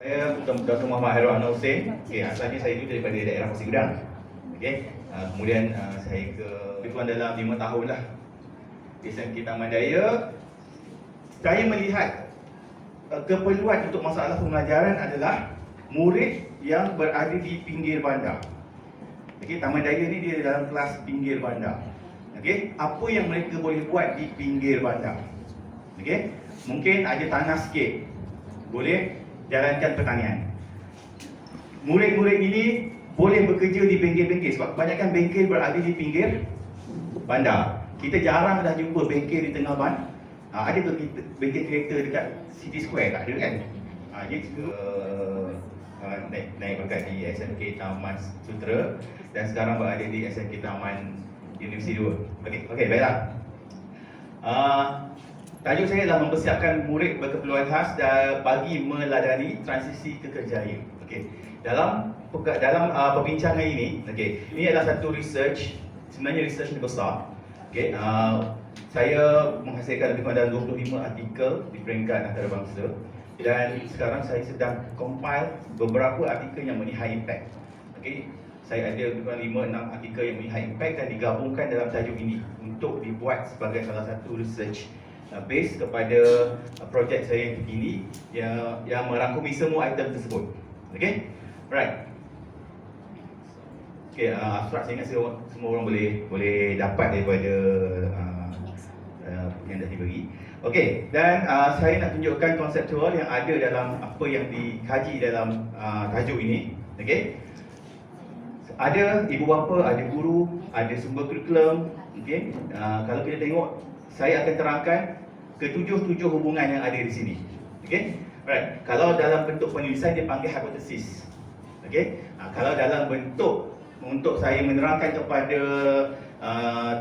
Saya Dr. Muhammad Hairul Anwar Hussein. Asalnya saya itu daripada daerah Pasir Gudang. Kemudian saya ke lebih kurang dalam 5 tahun lah di SMK Taman Daya. Saya melihat keperluan untuk masalah pembelajaran adalah murid yang berada di pinggir bandar. Taman Daya ni dia dalam kelas pinggir bandar. Apa yang mereka boleh buat di pinggir bandar? Mungkin ada tanah sikit, boleh jalankan pertanian. Murid-murid ini boleh bekerja di bengkel-bengkel sebab kebanyakan bengkel berada di pinggir bandar. Kita jarang dah jumpa bengkel di tengah bandar. Ada ke bengkel kereta dekat City Square? Tak ada kan? Dia juga naik pangkat di SMK Taman Sutera dan sekarang berada di SMK Taman Universiti 2. Okey, baiklah. Tajuk saya adalah mempersiapkan murid berkeperluan khas dan bagi meladani transisi kekerjaan. Dalam perbincangan ini, ini adalah satu research, sebenarnya research yang besar. Saya menghasilkan lebih kurang dalam 25 artikel di peringkat antarabangsa dan sekarang saya sedang compile beberapa artikel yang mempunyai high impact. Saya ada lebih kurang 5-6 artikel yang mempunyai high impact dan digabungkan dalam tajuk ini untuk dibuat sebagai salah satu research base kepada projek saya yang ini yang merangkumi semua item tersebut. Right. Abstrak saya ingat semua orang boleh dapat daripada yang dah diberi. Dan saya nak tunjukkan konseptual yang ada dalam apa yang dikaji dalam tajuk ini. Ada ibu bapa, ada guru, ada sumber kurikulum. Kalau kita tengok, saya akan terangkan ketujuh hubungan yang ada di sini. Right. Kalau dalam bentuk penulisan dia panggil hipotesis. Kalau dalam bentuk untuk saya menerangkan kepada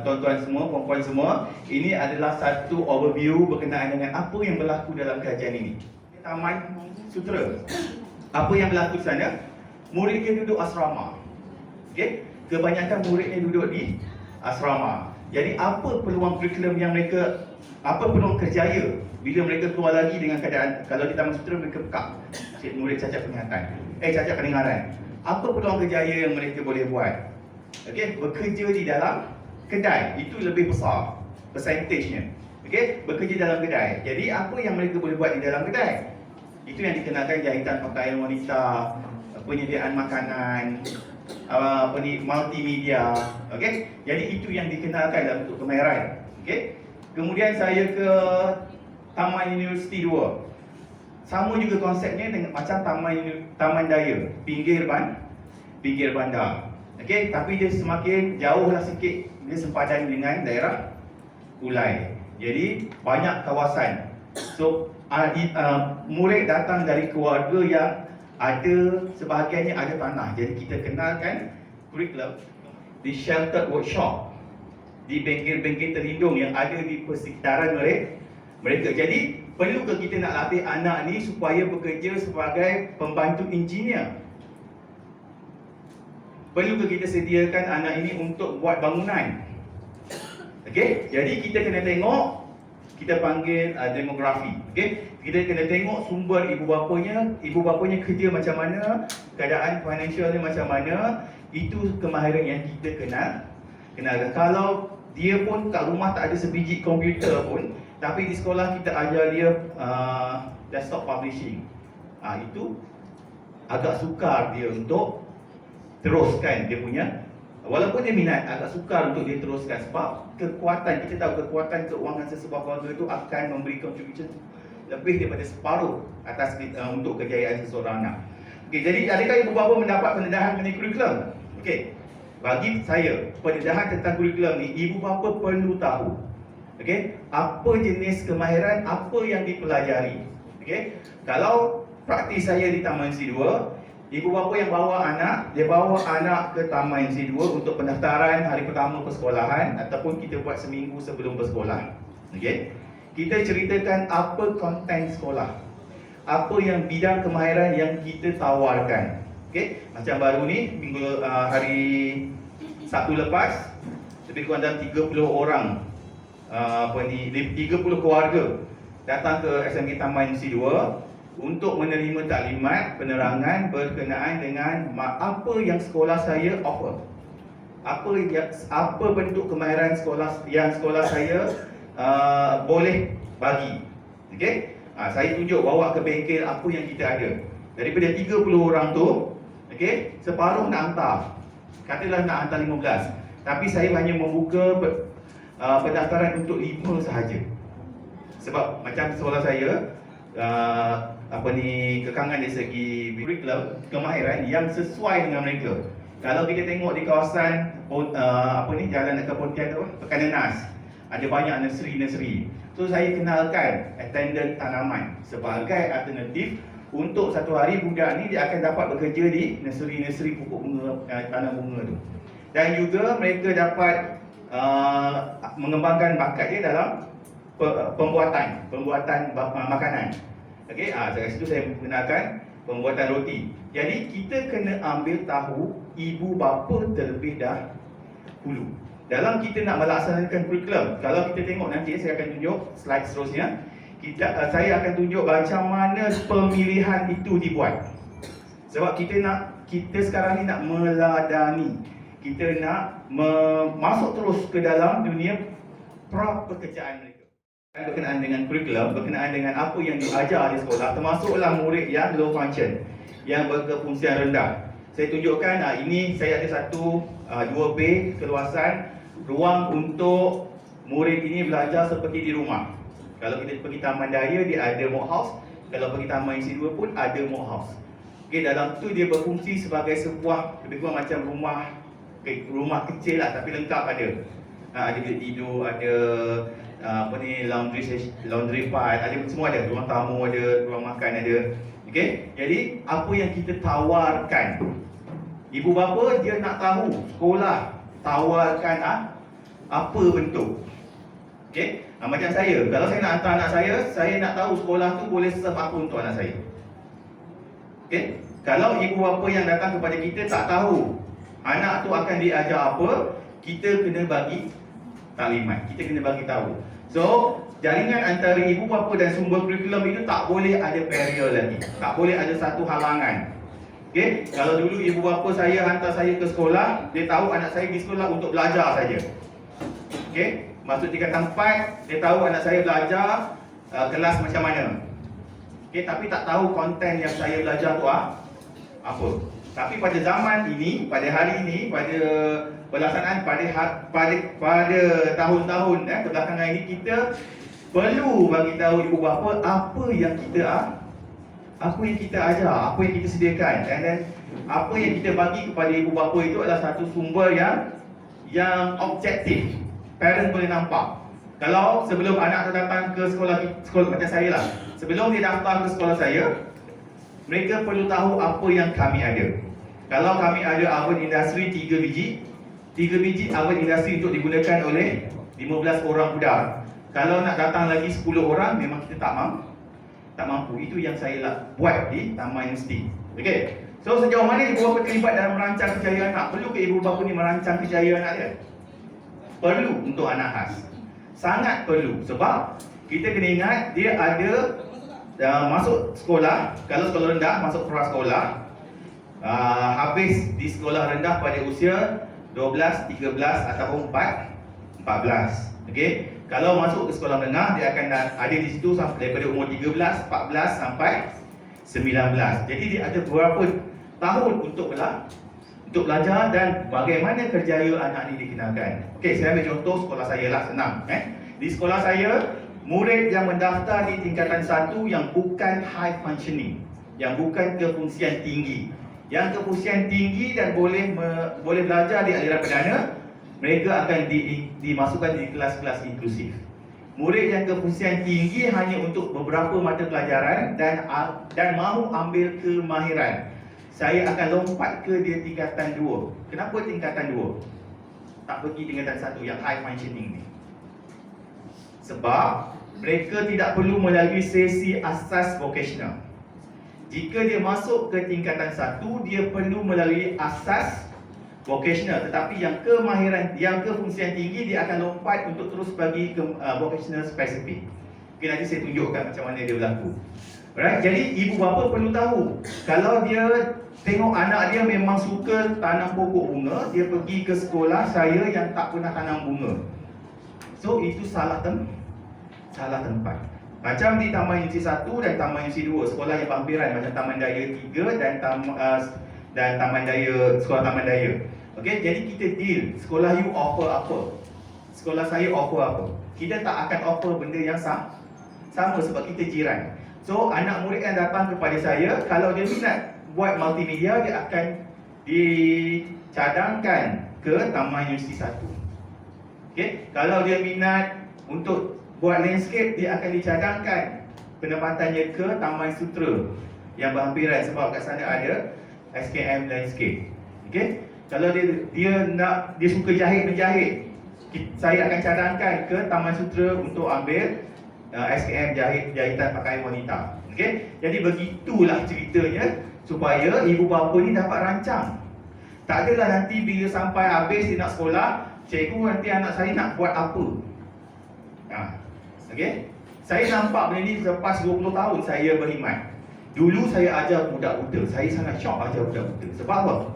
tuan-tuan semua, puan-puan semua, ini adalah satu overview berkenaan dengan apa yang berlaku dalam kajian ini. Taman Sutera. Apa yang berlaku di sana? Muridnya duduk asrama. Kebanyakan muridnya duduk di asrama. Jadi apa peluang kurikulum yang mereka, apa peluang kerjaya bila mereka keluar lagi dengan keadaan, kalau di Taman Sutera mereka pekak murid cacat penglihatan, cacat pendengaran. Apa peluang kerjaya yang mereka boleh buat? Bekerja di dalam kedai, itu lebih besar percentage-nya. Bekerja dalam kedai. Jadi apa yang mereka boleh buat di dalam kedai? Itu yang dikenalkan jahitan pakaian wanita, penyediaan makanan, multimedia. Jadi itu yang dikenalkan dalam bentuk kemahiran. Kemudian saya ke Taman Universiti 2. Sama juga konsepnya dengan macam Taman Daya, pinggir bandar. Tapi dia semakin jauhlah sikit, dia sempadan dengan daerah Ulai. Jadi banyak kawasan. So murid datang dari keluarga yang ada, sebahagiannya ada tanah. Jadi kita kenalkan kurikulum di sheltered workshop, di bengkel-bengkel terlindung yang ada di persekitaran mereka. Jadi perlu ke kita nak latih anak ni supaya bekerja sebagai pembantu engineer? Perlu ke kita sediakan anak ini untuk buat bangunan? Jadi kita kena tengok, kita panggil demografi. Kita kena tengok sumber ibu bapanya kerja macam mana, keadaan financialnya macam mana. Itu kemahiran yang kita kenal. Kalau dia pun kat rumah tak ada sebiji komputer pun, tapi di sekolah kita ajar dia desktop publishing, itu agak sukar dia untuk teruskan dia punya. Walaupun dia minat, agak sukar untuk dia teruskan sebab kekuatan, kita tahu kekuatan keuangan sesebuah keluarga itu akan memberi contribution lebih daripada separuh atas untuk kejayaan seseorang anak. Jadi adakah ibu bapa mendapat pendedahan mengenai kurikulum? Bagi saya, pendedahan tentang kurikulum ni ibu bapa perlu tahu. Apa jenis kemahiran, apa yang dipelajari. Kalau praktis saya di Taman Universiti 2, ibu bapa yang bawa anak, dia bawa anak ke Taman Universiti 2 untuk pendaftaran hari pertama persekolahan ataupun kita buat seminggu sebelum bersekolah. Kita ceritakan apa konten sekolah, apa yang bidang kemahiran yang kita tawarkan. Macam baru ni, hari Sabtu lepas, lebih kurang dalam 30 orang 30 keluarga datang ke SMK Taman Universiti 2 untuk menerima taklimat penerangan berkenaan dengan apa yang sekolah saya offer. Apa bentuk kemahiran sekolah saya boleh bagi. Okey? Saya tunjuk bawa ke bengkel apa yang kita ada. Daripada 30 orang tu, okey, separuh nak hantar. Katalah nak hantar 15. Tapi saya hanya membuka pendaftaran untuk 5 sahaja. Sebab macam sekolah saya kekangan dari segi curriculum, kemahiran yang sesuai dengan mereka. Kalau kita tengok di kawasan Jalan dekat Pontian tu, Pekanan Nas, ada banyak nursery. So saya kenalkan attendant tanaman sebagai alternatif untuk satu hari budak ni dia akan dapat bekerja di nursery pokok bunga, tanam bunga tu. Dan juga mereka dapat mengembangkan bakat dia dalam pembuatan makanan. Okey, dari situ saya menggunakan pembuatan roti. Jadi kita kena ambil tahu ibu bapa terlebih dahulu. Dalam kita nak melaksanakan kurikulum, kalau kita tengok nanti saya akan tunjuk slide seterusnya. Saya akan tunjuk macam mana pemilihan itu dibuat. Sebab kita sekarang ni nak meladani, kita nak masuk terus ke dalam dunia pekerjaan mereka. Berkenaan dengan kurikulum, berkenaan dengan apa yang diajar di sekolah, termasuklah murid yang low function, yang berkefungsian rendah. Saya tunjukkan, ini saya ada 2 bay keluasan, ruang untuk murid ini belajar seperti di rumah. Kalau kita pergi Taman Daya, dia ada mock house. Kalau pergi Taman Isi 2 pun ada mock house. Okay, dalam tu dia berfungsi sebagai sebuah lebih kurang macam rumah kecil lah, tapi lengkap ada. Ada bilik tidur, ada laundry part, ada semua ada. Ruang tamu ada, ruang makan ada. Okey, jadi apa yang kita tawarkan? Ibu bapa dia nak tahu sekolah tawarkan apa bentuk. Okey, macam saya, kalau saya nak hantar anak saya nak tahu sekolah tu boleh serve apa untuk anak saya. Okey, kalau ibu bapa yang datang kepada kita tak tahu anak tu akan diajar apa, kita kena bagi taklimat, kita kena bagi tahu. So, jaringan antara ibu bapa dan sumber kurikulum itu tak boleh ada barrier lagi, tak boleh ada satu halangan. Okey, kalau dulu ibu bapa saya hantar saya ke sekolah, dia tahu anak saya di sekolah untuk belajar saja. Okey, masuk tingkatan 4, dia tahu anak saya belajar kelas macam mana. Okey, tapi tak tahu konten yang saya belajar tu apa. Tapi pada zaman ini, pada hari ini, pada pelaksanaan pada tahun-tahun kebelakangan ini, kita perlu bagi tahu ibu bapa apa yang kita ajar, apa yang kita sediakan, dan apa yang kita bagi kepada ibu bapa itu adalah satu sumber yang objektif. Parent boleh nampak. Kalau sebelum anak datang ke sekolah macam saya lah, sebelum dia daftar ke sekolah saya, mereka perlu tahu apa yang kami ada. Kalau kami ada oven industri 3 biji oven industri untuk digunakan oleh 15 orang budak. Kalau nak datang lagi 10 orang, memang kita tak mampu. Itu yang saya buat di Taman Universiti. Okey. So sejauh mana ibu bapa terlibat dalam merancang kejayaan anak? Perlu ke ibu bapa ni merancang kejayaan anak dia? Perlu untuk anak khas. Sangat perlu. Sebab kita kena ingat dia ada masuk sekolah. Kalau sekolah rendah, masuk prasekolah. Habis di sekolah rendah pada usia 12, 13 ataupun 14. Okey. Kalau masuk ke sekolah menengah, dia akan ada di situ daripada umur 13, 14 sampai 19. Jadi dia ada beberapa tahun untuk belajar dan bagaimana kerjaya anak ini dikenalkan. Okey, saya ambil contoh sekolah saya lah, senang. Di sekolah saya, murid yang mendaftar di tingkatan 1 yang bukan high functioning, yang bukan kefungsian tinggi. Yang kefungsian tinggi dan boleh belajar di aliran perdana, mereka akan dimasukkan di kelas-kelas inklusif. Murid yang kefungsian tinggi hanya untuk beberapa mata pelajaran dan mahu ambil kemahiran, saya akan lompat ke dia tingkatan 2. Kenapa tingkatan 2? Tak pergi tingkatan 1 yang high functioning ni? Sebab mereka tidak perlu melalui sesi asas vocational. Jika dia masuk ke tingkatan 1, dia perlu melalui asas vocational. Tetapi yang kemahiran, yang kefungsian tinggi, dia akan lompat untuk terus bagi ke vocational spesifik. Okay, nanti saya tunjukkan macam mana dia berlaku. Right? Jadi ibu bapa perlu tahu, kalau dia tengok anak dia memang suka tanam pokok bunga, dia pergi ke sekolah saya yang tak pernah tanam bunga. So itu salah tempat. Macam di Taman Universiti 1 dan Taman Universiti 2, sekolah yang berhampiran macam Taman Daya 3 dan Taman Daya, Sekolah Taman Daya. Okey, jadi kita deal, sekolah you offer apa? Sekolah saya offer apa? Kita tak akan offer benda yang sama sebab kita jiran. So anak murid yang datang kepada saya, kalau dia minat buat multimedia, dia akan dicadangkan ke Taman Universiti 1. Okay? Kalau dia minat untuk buat landscape, dia akan dicadangkan penempatannya ke Taman Sutera yang berhampiran sebab kat sana ada SKM Landscape. Okay? Kalau dia suka menjahit, saya akan cadangkan ke Taman Sutera untuk ambil SKM jahitan pakaian wanita. Okay? Jadi begitulah ceritanya supaya ibu bapa ni dapat rancang. Tak adalah nanti bila sampai habis dia nak sekolah, cikgu nanti anak saya nak buat apa. Okay? Saya nampak benda ni selepas 20 tahun saya berkhidmat. Dulu saya ajar budak buta, saya sangat syok ajar budak buta. Sebab apa?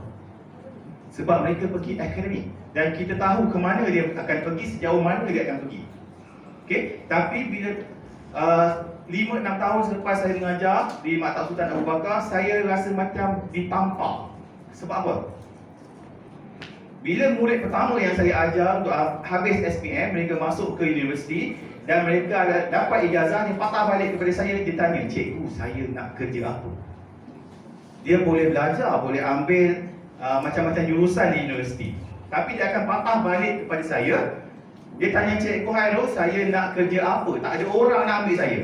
Sebab mereka pergi akademik dan kita tahu ke mana dia akan pergi, sejauh mana dia akan pergi. Okay? Tapi bila 5-6 tahun selepas saya mengajar di Maktab Sultan Abu Bakar, saya rasa macam ditampak. Sebab apa? Bila murid pertama yang saya ajar untuk habis SPM, mereka masuk ke universiti dan mereka dapat ijazah, dia patah balik kepada saya, dia tanya, cikgu saya nak kerja apa? Dia boleh belajar, boleh ambil macam-macam jurusan di universiti, tapi dia akan patah balik kepada saya. Dia tanya, Cikgu Hairul, saya nak kerja apa? Tak ada orang nak ambil saya.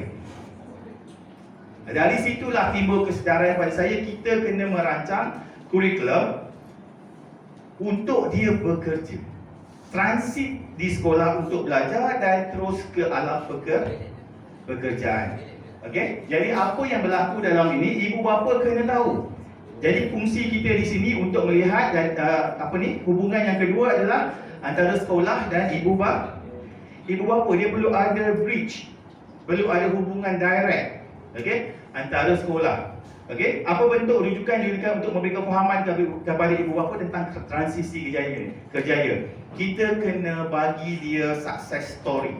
Dari situlah timbul kesedaran pada saya, kita kena merancang kurikulum untuk dia bekerja. Transit di sekolah untuk belajar dan terus ke alam pekerjaan. Okey? Jadi apa yang berlaku dalam ini, ibu bapa kena tahu. Jadi fungsi kita di sini untuk melihat dan hubungan yang kedua adalah antara sekolah dan ibu bapa. Ibu bapa dia perlu ada bridge, perlu ada hubungan direct, okey, antara sekolah. Okey, apa bentuk rujukan untuk memberikan pemahaman kepada ibu bapa tentang transisi kerjaya. Kita kena bagi dia success story.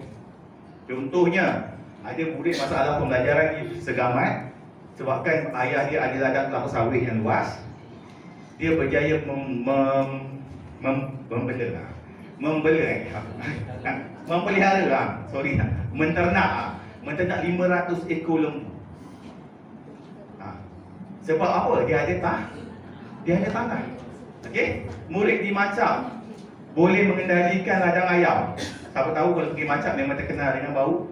Contohnya, ada murid masalah pembelajaran di Segamat sebabkan ayah dia ada ladang kelapa sawit yang luas. Dia berjaya menternak 500 ekor lembu. Sebab apa? Dia ada tanah. Okey? Murid di Macam boleh mengendalikan ladang ayam. Siapa tahu kalau pergi Macam memang terkenal dengan bau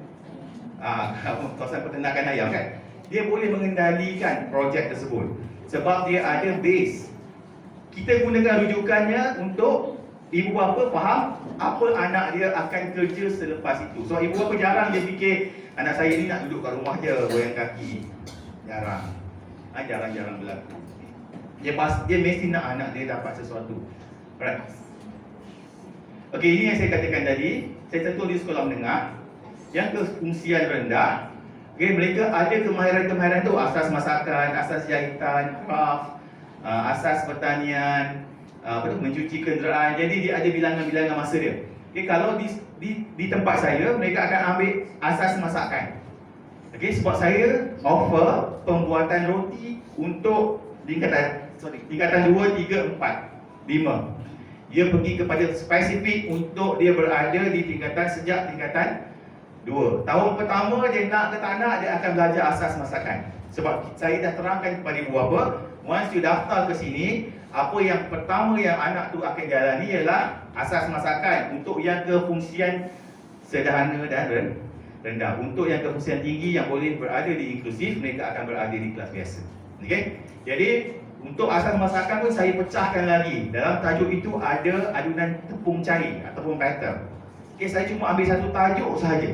kawasan peternakan ayam kan? Dia boleh mengendalikan projek tersebut sebab dia ada base. Kita gunakan rujukannya untuk ibu bapa faham apa anak dia akan kerja selepas itu. So ibu bapa jarang dia fikir anak saya ni nak duduk kat rumah je goyang kaki. Jarang berlaku. Dia mesti nak anak dia dapat sesuatu. Right. Okey, ini yang saya katakan tadi. Saya tentu di sekolah menengah yang kefungsian rendah. Okey, mereka ada kemahiran-kemahiran tu, asas masakan, asas jahitan, craft, asas pertanian, mencuci kenderaan. Jadi dia ada bilangan-bilangan masa dia. Okay, kalau di tempat saya, mereka akan ambil asas masakan. Okay, sebab saya offer pembuatan roti untuk tingkatan 2, 3, 4, 5. Dia pergi kepada spesifik untuk dia berada di sejak tingkatan 2. Tahun pertama dia nak ke tak nak, dia akan belajar asas masakan. Sebab saya dah terangkan kepada ibu bapa, once you daftar ke sini, apa yang pertama yang anak tu akan jalani ialah asas masakan untuk yang kefungsian sederhana dan rendah. Untuk yang kefungsian tinggi yang boleh berada di inklusif, mereka akan berada di kelas biasa. Okey? Jadi untuk asas masakan pun saya pecahkan lagi. Dalam tajuk itu ada adunan tepung cair ataupun batter. Okey, saya cuma ambil satu tajuk sahaja.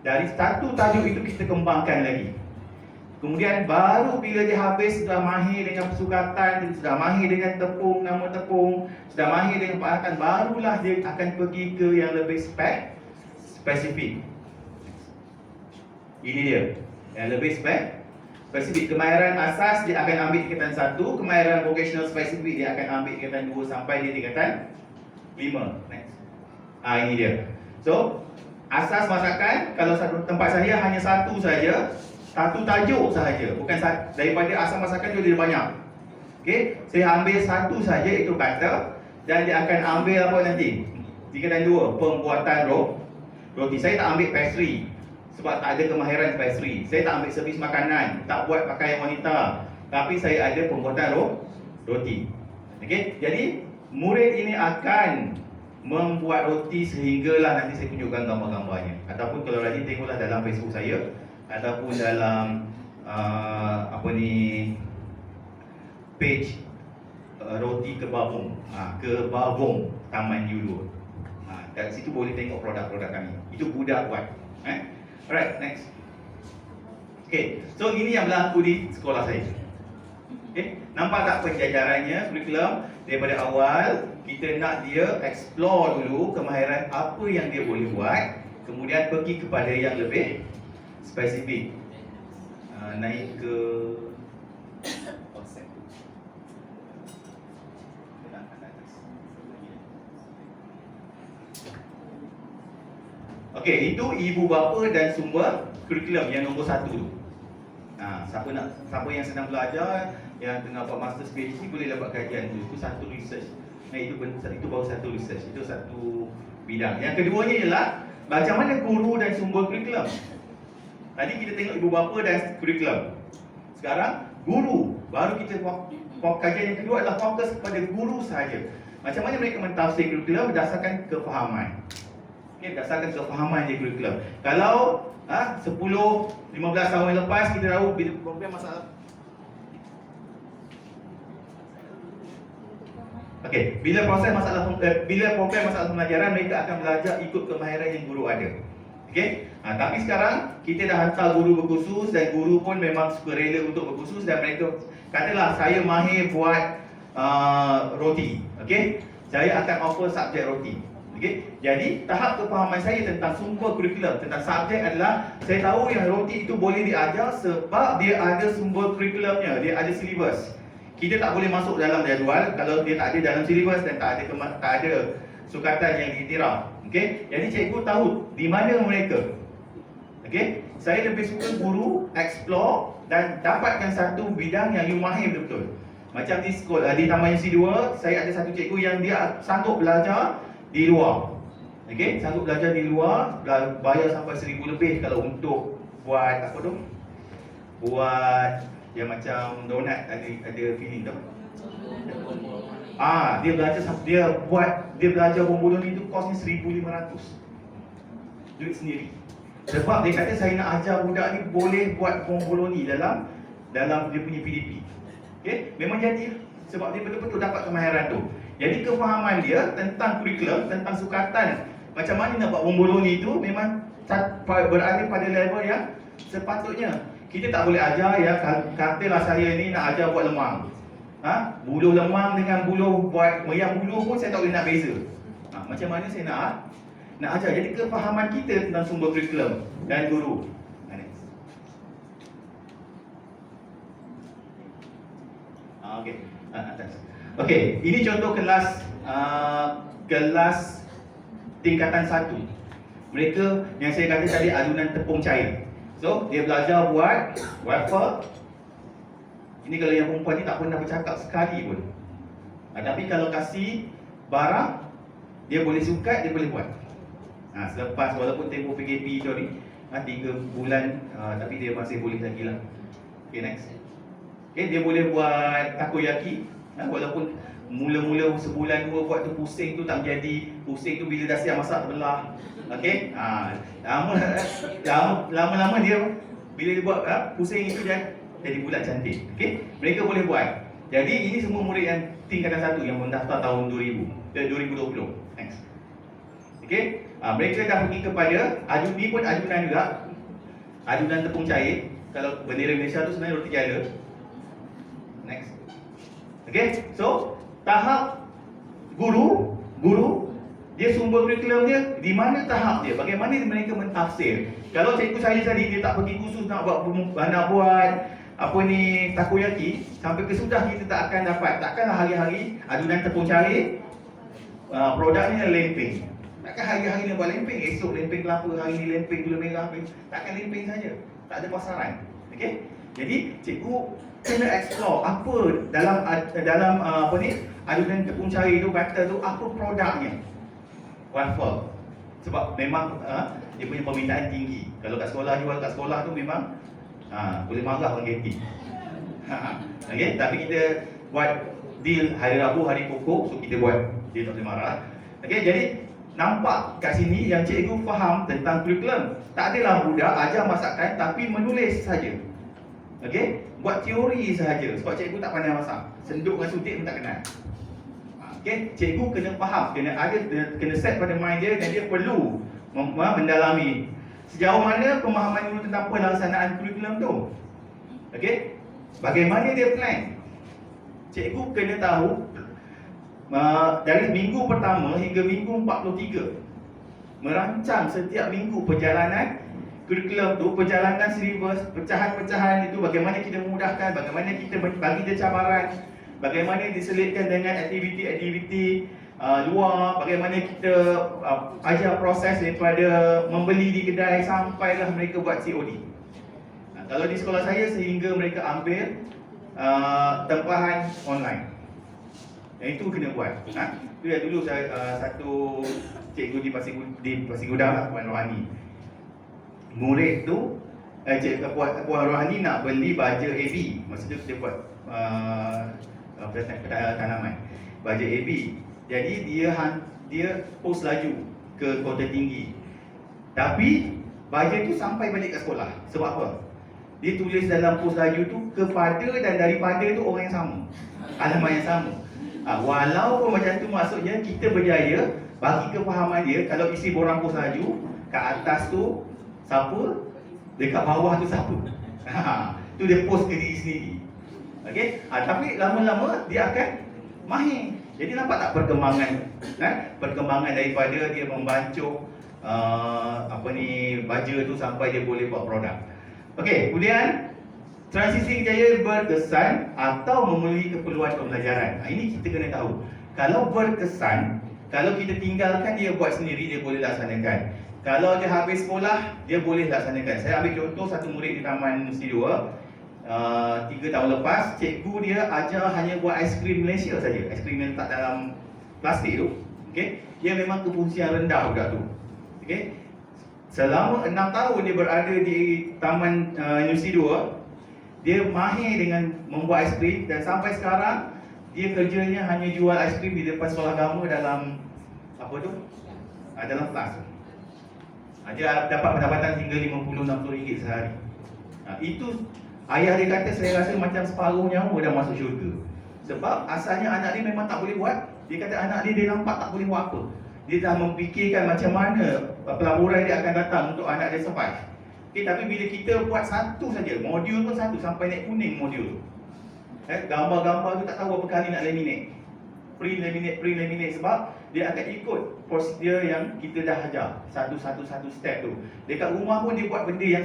Dari satu tajuk itu kita kembangkan lagi. Kemudian baru bila dia habis, sudah mahir dengan persukatan, sudah mahir dengan tepung, nama tepung, sudah mahir dengan peralatan, barulah dia akan pergi ke yang lebih spesifik. Ini dia. Yang lebih spesifik. Kemahiran asas dia akan ambil tingkatan 1, kemahiran vocational spesifik dia akan ambil tingkatan 2 sampai di tingkatan 5. Next. Ini dia. So, asas masakan kalau satu tempat saya hanya satu saja, satu tajuk sahaja, bukan daripada asas masakan dia banyak. Okey, saya ambil satu saja itu kata dan dia akan ambil apa nanti? Tingkatan 2, pembuatan roti. Saya tak ambil pastry sebab tak ada kemahiran pastry. Saya tak ambil servis makanan, tak buat pakaian wanita, tapi saya ada pembuatan roti. Okey, jadi murid ini akan membuat roti sehinggalah nanti saya tunjukkan gambar-gambarnya. Ataupun kalau rajin tengoklah dalam Facebook saya ataupun dalam page roti kebabung, kebabung Taman Yulur. Dari situ boleh tengok produk-produk kami. Itu budak buat. Alright, next. Okay, so ini yang berlaku di sekolah saya. Okay, nampak tak penjajarannya, kurikulum daripada awal kita nak dia explore dulu kemahiran apa yang dia boleh buat, kemudian pergi kepada yang lebih spesifik. Naik ke Okey, itu ibu bapa dan sumber kurikulum yang nombor 1 tu. Siapa yang sedang belajar, yang tengah buat master PhD boleh dapat kajian tu. Itu satu research. Itu baru satu research. Itu satu bidang. Yang keduanya ialah macam mana guru dan sumber kurikulum. Tadi kita tengok ibu bapa dan kurikulum. Sekarang guru, baru kita kajian yang kedua adalah fokus kepada guru sahaja. Macam mana mereka mentafsir kurikulum berdasarkan kefahaman. Okay, berdasarkan kefahaman je kurikulum. Kalau 10-15 tahun lepas kita tahu bila program masalah. Okey, bila program masalah pembelajaran mereka akan belajar ikut kemahiran yang guru ada. Okey. Tapi sekarang kita dah hantar guru berkhusus dan guru pun memang suka rela untuk berkhusus dan mereka katalah saya mahir buat roti. Okey. Saya akan offer subjek roti. Okay. Jadi tahap kefahaman saya tentang sumber kurikulum, tentang subjek adalah saya tahu yang roti itu boleh diajar sebab dia ada sumber kurikulumnya, dia ada silibus. Kita tak boleh masuk dalam jadual kalau dia tak ada dalam silibus dan tak ada sukatan yang diiktiraf. Okey, jadi cikgu tahu di mana mereka. Okey, saya lebih suka guru explore dan dapatkan satu bidang yang you mahir betul. Macam di sekolah di Taman UC 2, saya ada satu cikgu yang dia sanggup belajar di luar. Okey, sanggup belajar di luar, bayar sampai 1,000 lebih kalau untuk buat apa tu? Buat yang macam donut ada filling tu. Dia belajar bomboloni itu kosnya 1,500. Duit sendiri. Sebab dia kata saya nak ajar budak ni boleh buat bomboloni dalam dia punya PDP. Okey, memang jadi sebab dia betul-betul dapat kemahiran tu. Jadi kefahaman dia tentang kurikulum, tentang sukatan macam mana nak buat bomboloni itu memang berada pada level yang sepatutnya. Kita tak boleh ajar ya, katalah saya ni nak ajar buat lemang. Buluh lemang dengan buluh buat meriam buluh pun saya tak boleh nak beza. Macam mana saya nak ajar. Jadi kefahaman kita tentang sumber kurikulum dan guru. Okey, atas. Okey, ini contoh kelas tingkatan 1. Mereka yang saya kata tadi adunan tepung cair. So, dia belajar buat wafer. Ini kalau yang perempuan ni tak pernah bercakap sekali pun. Tapi kalau kasih barang, dia boleh sukat, dia boleh buat. Selepas walaupun tempoh PKP tu ni 3 bulan, tapi dia masih boleh lagi lah. Okay, next. Okay, dia boleh buat takoyaki. Walaupun mula-mula sebulan 2 buat tu pusing tu tak jadi. Pusing tu bila dah siap masak terbelah. Okey. Lama-lama dia bila dia buat pusing itu dia jadi bulat cantik. Okey. Mereka boleh buat. Jadi ini semua murid yang tingkatan 1 yang mendaftar tahun 2020. Next. Okey. Mereka dah pergi kepada ni pun adunan juga. Adunan tepung cair. Kalau bendera Malaysia tu sebenarnya roti jala. Next. Okay, so tahap guru Dia sumber kurikulum dia, di mana tahap dia, bagaimana mereka mentafsir. Kalau cikgu saya tadi, dia tak pergi khusus nak buat apa ni, takoyaki, sampai kesudah kita tak akan dapat. Takkanlah hari-hari adunan tepung cair, produk ni lempeng. Takkan hari-hari ni buat lempeng, esok lempeng kelapa, hari ni lempeng gula merah. Takkan lempeng saja, tak ada pasaran. Okey? Jadi cikgu kena explore apa dalam apa ni, adunan tepung cair tu, butter tu, apa produknya. Waffle. Sebab memang dia punya permintaan tinggi. Kalau kat sekolah, jual kat sekolah tu memang boleh marah orang kantin. Okey, tapi kita buat deal hari Rabu, hari pokok, so kita buat, dia tak boleh marah. Okey, jadi nampak kat sini yang cikgu faham tentang kurikulum. Tak adalah budak ajar masakan tapi menulis saja. Okey, buat teori sahaja. Sebab cikgu tak pandai masak. Senduk dengan sutik pun tak kenal. Okey, cikgu kena faham, kena set pada mind dia, dan dia perlu mendalami sejauh mana pemahaman guru tentang pelaksanaan kurikulum tu. Okey, bagaimana dia plan. Cikgu kena tahu dari minggu pertama hingga minggu 43 merancang setiap minggu perjalanan kurikulum tu, perjalanan silibus, pecahan-pecahan itu, bagaimana kita memudahkan, bagaimana kita bagi dia cabaran, bagaimana diselitkan dengan aktiviti-aktiviti luar, bagaimana kita ajar proses daripada membeli di kedai sampailah mereka buat COD. Kalau di sekolah saya, sehingga mereka ambil tempahan online. Yang itu kena buat. Itu yang dulu saya satu cikgu di Pasir Gudang lah, Puan Rohani. Murid tu, Puan Rohani nak beli baja AB. Masa tu dia buat tanaman, baja AB. Jadi dia post laju ke Kota Tinggi. Tapi baja tu sampai balik ke sekolah. Sebab apa? Dia tulis dalam post laju tu, kepada dan daripada tu orang yang sama, alamat yang sama. Walaupun macam tu, maksudnya kita berjaya bagi kefahaman dia. Kalau isi borang post laju, kat atas tu siapa, dekat bawah tu siapa. Tu dia post ke diri sendiri. Okey, tapi lama-lama dia akan mahir. Jadi nampak tak perkembangan, perkembangan daripada dia membancuk baja tu sampai dia boleh buat produk. Okey, kemudian transisi kejayaan berkesan atau memenuhi keperluan pembelajaran. Ini kita kena tahu. Kalau berkesan, kalau kita tinggalkan dia buat sendiri, dia boleh laksanakan. Kalau dia habis sekolah, dia boleh laksanakan. Saya ambil contoh satu murid di Taman Nusi 2, 3 tahun lepas, cikgu dia ajar hanya buat aiskrim Malaysia saja. Aiskrim yang letak dalam plastik tu. Okey, dia memang kefungsian rendah budak tu. Okey, selama 6 tahun dia berada di Taman Nusi 2, dia mahir dengan membuat aiskrim, dan sampai sekarang dia kerjanya hanya jual aiskrim di depan sekolah agama dalam dalam kelas. Dia dapat pendapatan hingga RM50-60 sehari. Itu ayah dia kata, saya rasa macam separuh nyawa dah masuk syurga. Sebab asalnya anak dia memang tak boleh buat. Dia kata anak dia nampak tak boleh buat apa. Dia dah memfikirkan macam mana pelaburan dia akan datang untuk anak dia survive. Okay, tapi bila kita buat satu saja, modul pun satu, sampai naik kuning modul tu. Gambar-gambar tu tak tahu berapa kali nak laminate. Pre-laminate sebab dia akan ikut prosedur yang kita dah ajar. Satu step tu. Dekat rumah pun dia buat benda yang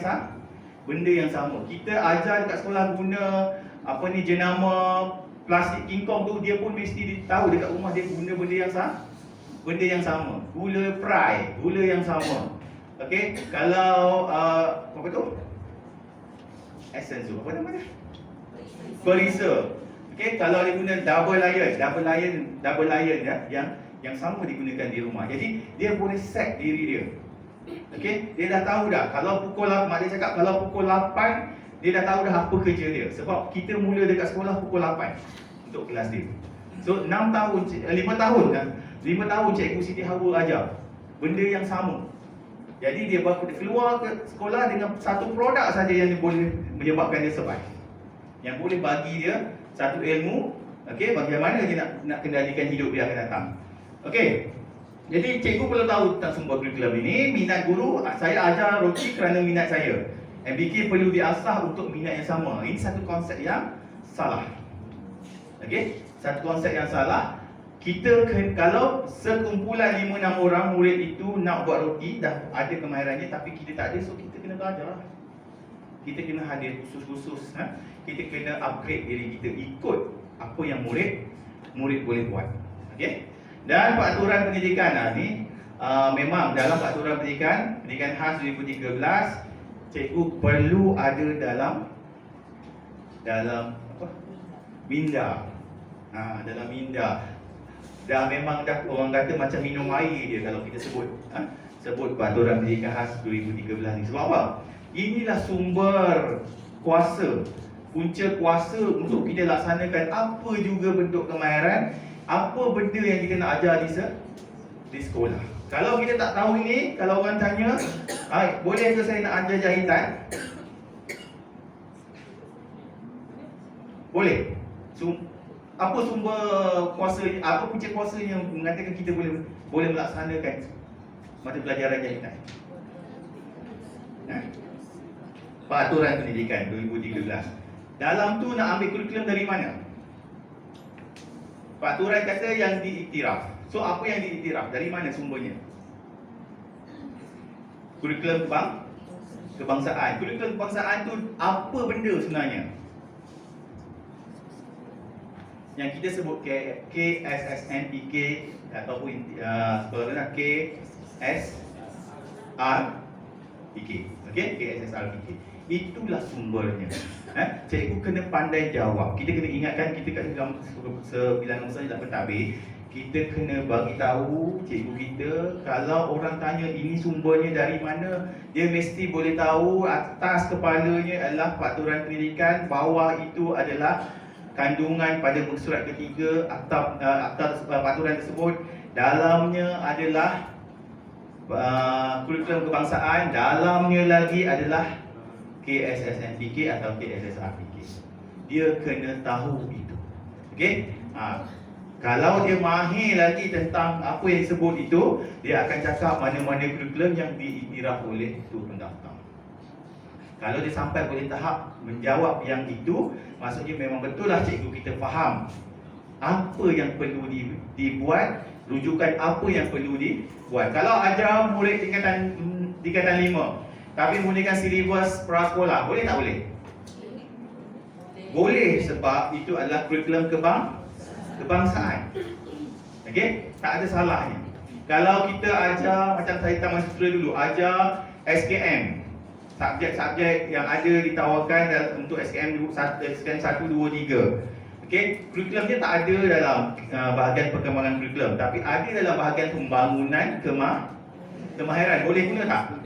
sama. Kita ajar dekat sekolah guna jenama plastik kingkong tu, dia pun mesti tahu dekat rumah dia guna benda yang sama. Gula fry, gula yang sama. Okey, kalau essence tu, apa nama dia? Perisa. Okey, kalau dia guna double layer ya, yang sama digunakan di rumah. Jadi dia boleh set diri dia. Okey, dia dah tahu dah. Kalau pukul 8, mak dia cakap kalau pukul 8, dia dah tahu dah apa kerja dia. Sebab kita mula dekat sekolah pukul 8 untuk kelas dia. So 5 tahun kan. 5 tahun cikgu Siti Hawa ajar benda yang sama. Jadi dia keluar ke sekolah dengan satu produk saja yang boleh menyebabkan dia survive. Yang boleh bagi dia satu ilmu, okey, bagaimana dia nak kendalikan hidup dia akan datang. Okey. Jadi cikgu perlu tahu tentang sumber kurikulum ini. Minat guru, saya ajar roti kerana minat saya. MBK perlu diasah untuk minat yang sama. Ini satu konsep yang salah. Okey, satu konsep yang salah. kalau sekumpulan 5-6 orang murid itu nak buat roti, dah ada kemahirannya tapi kita tak ada, so kita kena belajar. Kita kena hadir khusus-khusus, kita kena upgrade diri kita ikut apa yang murid boleh buat. Okey. Dan peraturan pendidikan ni memang dalam peraturan pendidikan khas 2013, cikgu perlu ada dalam apa? Minda. Dalam minda. Dah memang dah orang kata macam minum air dia kalau kita sebut peraturan pendidikan khas 2013 ni. Sebab apa? Inilah sumber kuasa, punca kuasa untuk kita laksanakan apa juga bentuk kemahiran, apa benda yang kita nak ajar di sekolah. Kalau kita tak tahu ini, kalau orang tanya, boleh ke saya nak ajar jahitan? Boleh. Apa sumber kuasa, apa punca kuasa yang mengatakan kita boleh melaksanakan mata pelajaran jahitan? Peraturan pendidikan 2013. Dalam tu nak ambil kurikulum dari mana? Peraturan kata yang diiktiraf. So apa yang diiktiraf? Dari mana sumbernya? Kurikulum kebangsaan. Kurikulum kebangsaan tu apa benda sebenarnya? Yang kita sebut KSSNPK ataupun sebenarnya KSRPK. Okey, KSSRPK. Itulah sumbernya. Cikgu kena pandai jawab. Kita kena ingatkan, kita kat dalam sebilangan besar dalam pentadbir, kita kena bagi tahu cikgu kita, kalau orang tanya ini sumbernya dari mana, dia mesti boleh tahu atas kepalanya adalah peraturan pendidikan, bawah itu adalah kandungan pada muka surat ketiga akta peraturan tersebut, dalamnya adalah kurikulum kebangsaan, dalamnya lagi adalah KSSNPK atau KSSRPK. Dia kena tahu itu. Okey? Kalau dia mahir lagi tentang apa yang disebut itu, dia akan cakap mana-mana kurikulum yang diiktiraf oleh tu pendaftar. Kalau dia sampai boleh tahap menjawab yang itu, maksudnya memang betul lah cikgu kita faham apa yang perlu dibuat, rujukan apa yang perlu dibuat. Kalau ajar murid tingkatan 5 tapi menggunakan silibus prasekolah, boleh tak boleh? Boleh, sebab itu adalah kurikulum kebangsaan. Okey, tak ada salahnya. Kalau kita ajar macam saya tamat sutra dulu, ajar SKM, subjek-subjek yang ada ditawarkan untuk SKM 1, 2, 3. Okey, kurikulumnya tak ada dalam bahagian perkembangan kurikulum, tapi ada dalam bahagian pembangunan kemahiran. Boleh guna tak?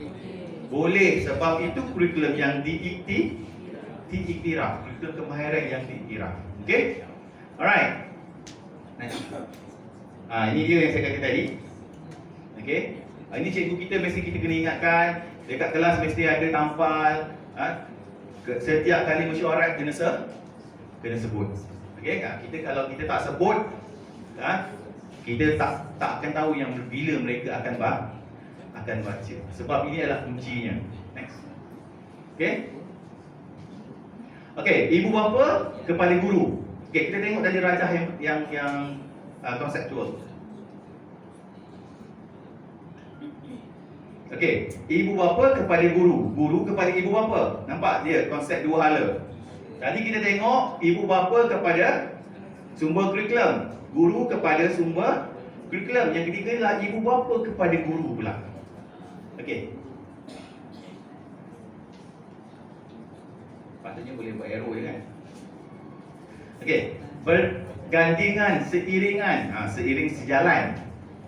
Boleh, sebab itu kurikulum yang diiktiraf, kurikulum kemahiran yang diiktiraf. Okey? Alright. Ini dia yang saya kata tadi. Okey? Ini cikgu kita mesti kita kena ingatkan, dekat kelas mesti ada tampal, setiap kali mesyuarat kena sebut. Okey? Kita kalau kita tak sebut, kita tak akan tahu yang bila mereka akan baca. Sebab ini adalah kuncinya. Next. Okey? Okey, ibu bapa kepada guru. Okey, kita tengok dari rajah yang konseptual. Okey, ibu bapa kepada guru, guru kepada ibu bapa. Nampak dia konsep dua hala. Tadi kita tengok ibu bapa kepada sumber kurikulum, guru kepada sumber kurikulum. Yang ketiga adalah ibu bapa kepada guru pula. Okey. Patutnya boleh buat arrow je kan. Okey, bergandengan, seiring sejalan.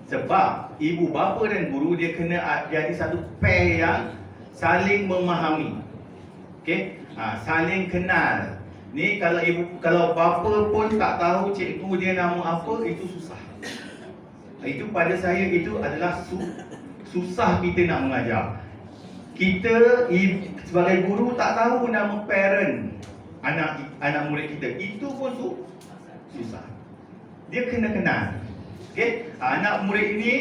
Sebab ibu bapa dan guru dia kena jadi satu pair yang saling memahami. Okey, saling kenal. Ni kalau bapa pun tak tahu cikgu dia nama apa, itu susah. Itu pada saya itu adalah susah kita nak mengajar. Kita sebagai guru tak tahu nama parent anak murid kita, itu pun susah. Dia kena kenal. Okey, anak murid ini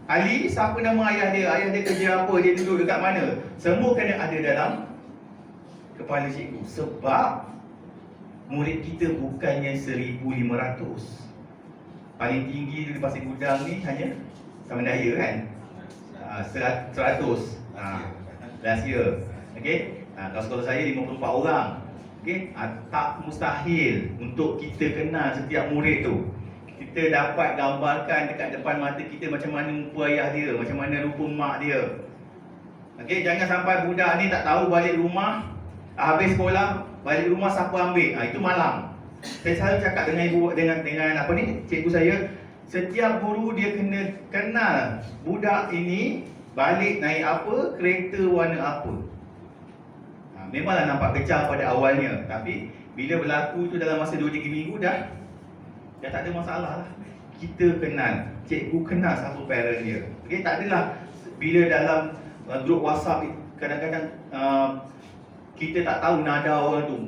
Ali, siapa nama ayah dia? Ayah dia kerja apa? Dia duduk dekat mana? Semua kena ada dalam kepala cikgu. Sebab murid kita bukannya 1,500. paling tinggi di Pasir Gudang ni hanya Samandaya kan, 100 last year. Okay, kalau sekolah saya 54 orang. Okay, tak mustahil untuk kita kenal setiap murid tu. Kita dapat gambarkan dekat depan mata kita macam mana muka ayah dia, macam mana rupa mak dia. Okay, jangan sampai budak ni tak tahu balik rumah, habis sekolah balik rumah siapa ambil. Itu malam. Saya selalu cakap dengan ibu, dengan apa ni, cikgu saya, setiap guru dia kena kenal budak ini balik naik apa, kereta warna apa. Memanglah nampak kecam pada awalnya, tapi bila berlaku tu dalam masa 2-3 minggu dah tak ada masalah lah. Kita kenal, cikgu kenal siapa parent dia. Okay, tak adalah bila dalam grup WhatsApp kadang-kadang kita tak tahu nada orang tu.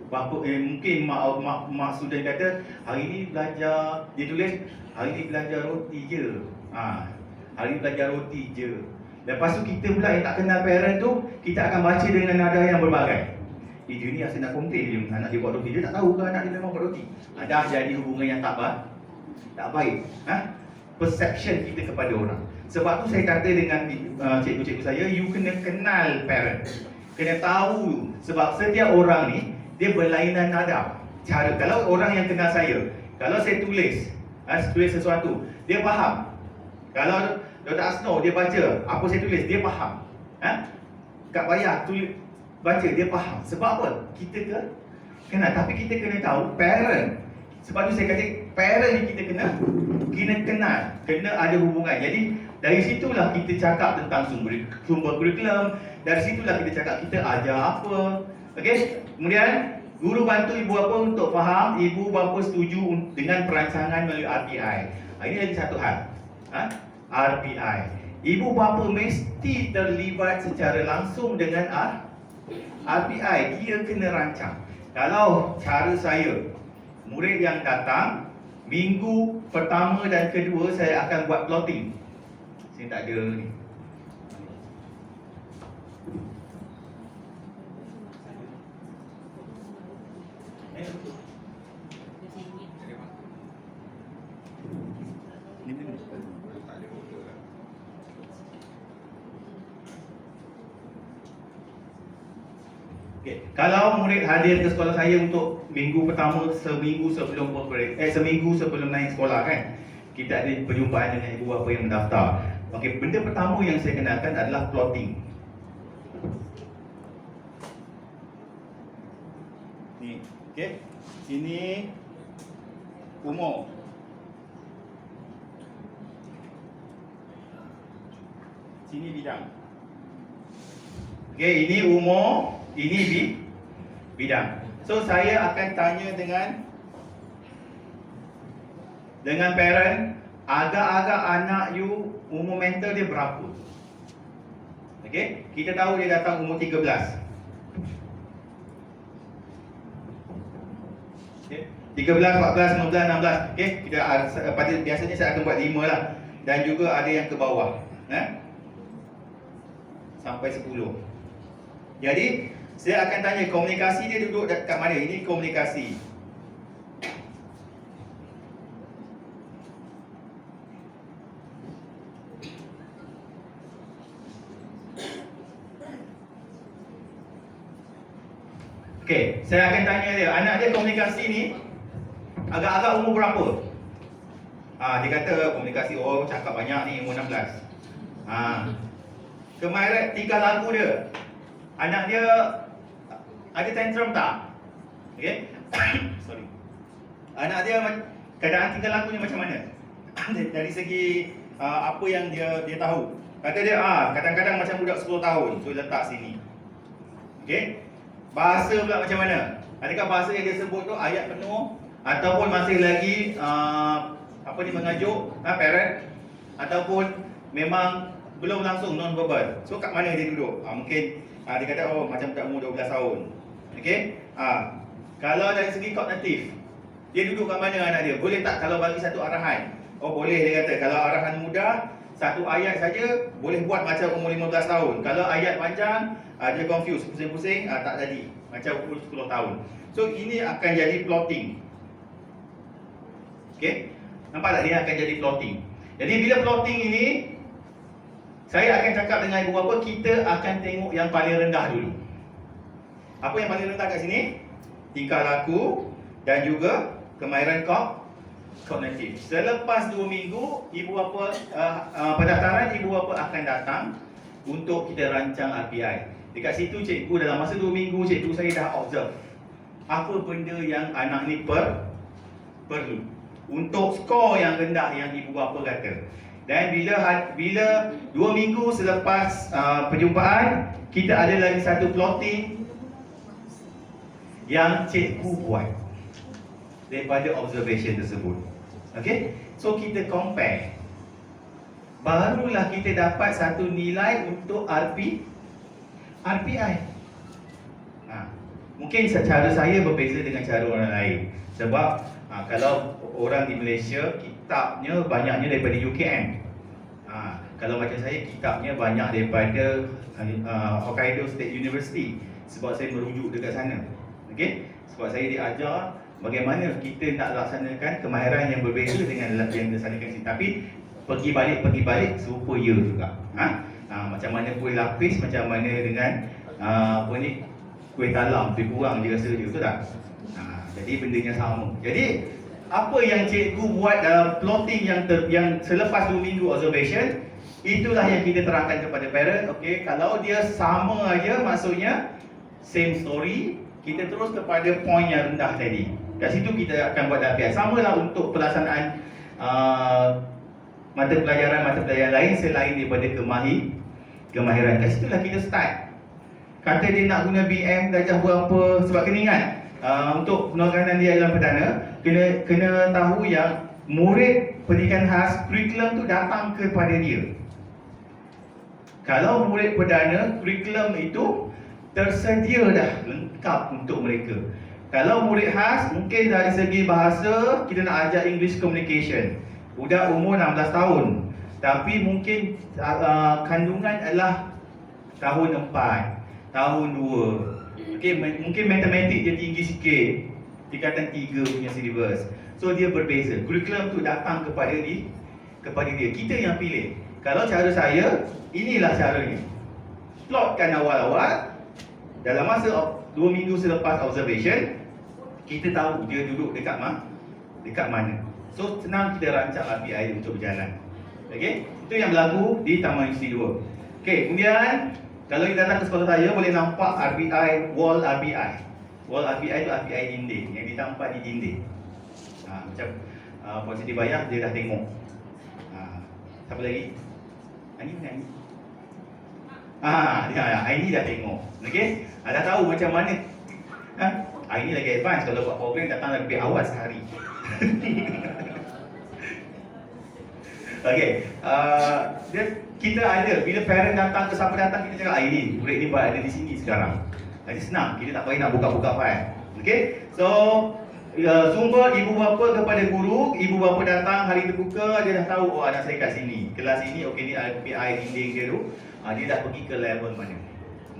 Mungkin mak student kata hari ni belajar, dia tulis hari ni belajar roti je. Hari ni belajar roti je. Lepas tu kita pula yang tak kenal parent tu, kita akan baca dengan nada yang berbagai. Dia ni asyik nak komplain je, anak dia buat roti, dia tak tahu ke anak dia memang buat roti. Dah jadi hubungan yang tak baik. Perception kita kepada orang. Sebab tu saya kata dengan cikgu-cikgu saya, you kena kenal parent. Kena tahu, sebab setiap orang ni dia berlainan nada. Kalau orang yang kenal saya, kalau saya tulis sesuatu, dia faham. Kalau Dr. Asno dia baca apa saya tulis, dia faham. Kak Bayah tulis baca, dia faham. Sebab apa? Kita kenal. Tapi kita kena tahu parent. Sebab tu saya kata parent ni kita kena kenal, kena ada hubungan. Jadi dari situlah kita cakap tentang sumber kurikulum. Dari situlah kita cakap kita ajar apa. Okey. Kemudian guru bantu ibu bapa untuk faham ibu bapa setuju dengan perancangan melalui RPI. Ini lagi satu hal. RPI. Ibu bapa mesti terlibat secara langsung dengan RPI. Dia kena rancang. Kalau cara saya, murid yang datang minggu pertama dan kedua saya akan buat plotting. Saya tak ada ni. Okay. Kalau murid hadir ke sekolah saya untuk minggu pertama, seminggu sebelum naik sekolah kan, kita ada perjumpaan dengan ibu bapa yang mendaftar. Okey, benda pertama yang saya kenalkan adalah plotting. Ni, okey. Sini umur. Sini bidang. Okey, ini umur. Ini bidang. So saya akan tanya dengan parent, agak-agak anak you umur mental dia berapa? Okey, kita tahu dia datang umur 13. Okey, 13, 14, 15, 16. Okey, biasanya saya akan buat 5 lah. Dan juga ada yang ke bawah, sampai 10. Jadi saya akan tanya komunikasi dia duduk dekat mana? Ini komunikasi. Okey, saya akan tanya dia, anak dia komunikasi ni agak-agak umur berapa? Dia kata komunikasi, cakap banyak ni, umur 16. Kemarin tingkah laku dia, anak dia ada tantrum tak? Okey. Sorry. Anak dia keadaan tingkah lakunya macam mana? Dari segi apa yang dia tahu. Kata dia kadang-kadang macam budak 10 tahun, so letak sini. Okey. Bahasa pula macam mana? Adakah bahasa yang dia sebut tu ayat penuh ataupun masih lagi mengajuk parent, ataupun memang belum langsung non verbal. So kat mana dia duduk? Mungkin dia kata macam budak umur 12 tahun. Okey. Kalau dari segi kognitif, dia duduk kat mana anak dia? Boleh tak kalau bagi satu arahan? Boleh, dia kata. Kalau arahan mudah, satu ayat saja boleh buat macam umur 15 tahun. Kalau ayat panjang, dia confuse, pusing-pusing, tak jadi. Macam umur 10 tahun. So ini akan jadi plotting. Okey. Nampak tak, dia akan jadi plotting. Jadi bila plotting ini, saya akan cakap dengan ibu bapa, kita akan tengok yang paling rendah dulu. Apa yang paling rendah kat sini? Tingkah laku dan juga kemahiran kognitif. Selepas 2 minggu, ibu bapa pendaftaran ibu bapa akan datang untuk kita rancang RPI. Dekat situ cikgu dalam masa 2 minggu, cikgu saya dah observe apa benda yang anak ni perlu untuk skor yang rendah yang ibu bapa kata. Dan bila 2 minggu selepas perjumpaan, kita ada lagi satu plotting yang cikgu buat daripada observation tersebut. Okay, so kita compare. Barulah kita dapat satu nilai untuk RPI. Mungkin cara saya berbeza dengan cara orang lain. Sebab kalau orang di Malaysia, kitabnya banyaknya daripada UKM. Kalau macam saya, kitabnya banyak daripada Hokkaido State University. Sebab saya merujuk dekat sana. Okay? Sebab saya diajar bagaimana kita nak laksanakan kemahiran yang berbeza dengan yang dilaksanakan sini. Tapi pergi balik serupa ya juga. Macam mana kuih lapis, macam mana dengan kuih talam, lebih kurang dia rasa dia, betul tak? Jadi bendanya sama. Jadi apa yang cikgu buat dalam plotting yang selepas 2 minggu observation, itulah yang kita terangkan kepada parent. Okay, kalau dia sama aja, maksudnya same story, kita terus kepada point yang rendah tadi. Kat situ kita akan buat RPI. Samalah untuk pelaksanaan mata pelajaran lain selain daripada kemahiran. Kat situlah kita start. Kata dia nak guna BM darjah berapa, sebab kena ingat untuk penekanan dia dalam perdana, kena tahu yang murid pendidikan khas, kurikulum tu datang kepada dia. Kalau murid perdana, kurikulum itu tersedia dah lengkap untuk mereka. Kalau murid khas, mungkin dari segi bahasa kita nak ajar English communication, budak umur 16 tahun, tapi mungkin kandungan adalah tahun 4, tahun 2. Okay, mungkin matematik dia tinggi sikit, tingkatan 3 punya syllabus. So dia berbeza. Kurikulum tu datang kepada dia. Kita yang pilih. Kalau cara saya, inilah caranya. Plotkan awal-awal. Dalam masa 2 minggu selepas observation, kita tahu dia duduk dekat mana. So senang kita rancang RPI untuk berjalan. Okay, itu yang berlaku di Taman Universiti 2. Okay, kemudian kalau kita datang ke sekolah saya, boleh nampak RPI, wall RPI. Wall RPI itu RPI dinding, yang ditampak di dinding. Macam Puan Siti Bayah, dia dah tengok. Siapa lagi? Ini mana ni? Ini dah tengok. Okay, dah tahu macam mana. Ini lagi advance, kalau buat program datang lebih awal sehari. Okay, kita ada, bila parent datang ke siapa datang, kita cakap ini, murid ni ada di sini sekarang. Jadi senang, kita tak payah nak buka-buka file. Okay, so sumber ibu bapa kepada guru, ibu bapa datang hari terbuka, dia dah tahu, anak saya kat sini, kelas ini, okay, ni RPI dinding dia tu, dia dah pergi ke level mana.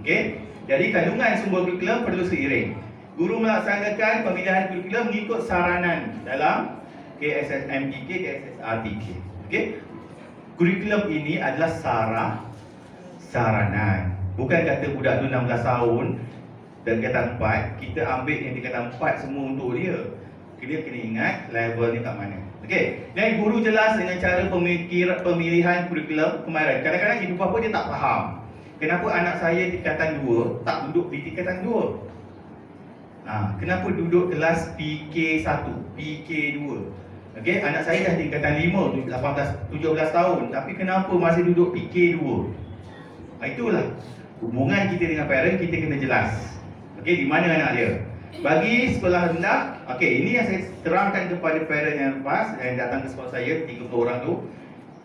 Okay, jadi kandungan sumber kurikulum perlu seiring. Guru melaksanakan pemilihan kurikulum mengikut saranan dalam KSSMTK, KSSRTK. Okay, kurikulum ini adalah saranan. Bukan kata budak tu 16 tahun dan tingkatan 4, kita ambil yang tingkatan 4 semua untuk dia. Dia kena ingat level ni kat mana. Okey, dan guru jelas dengan cara pemilihan kurikulum kemahiran. Kadang-kadang ibu bapa dia tak faham. Kenapa anak saya tingkatan 2 tak duduk di tingkatan 2? Kenapa duduk kelas PK1, PK2? Okey, anak saya dah tingkatan 5, 18, 17 tahun, tapi kenapa masih duduk PK2? Itulah hubungan kita dengan parent, kita kena jelas. Okey, di mana anak dia? Bagi sekolah rendah, okey, ini yang saya terangkan kepada parent yang lepas yang datang ke sekolah saya, 30 orang tu.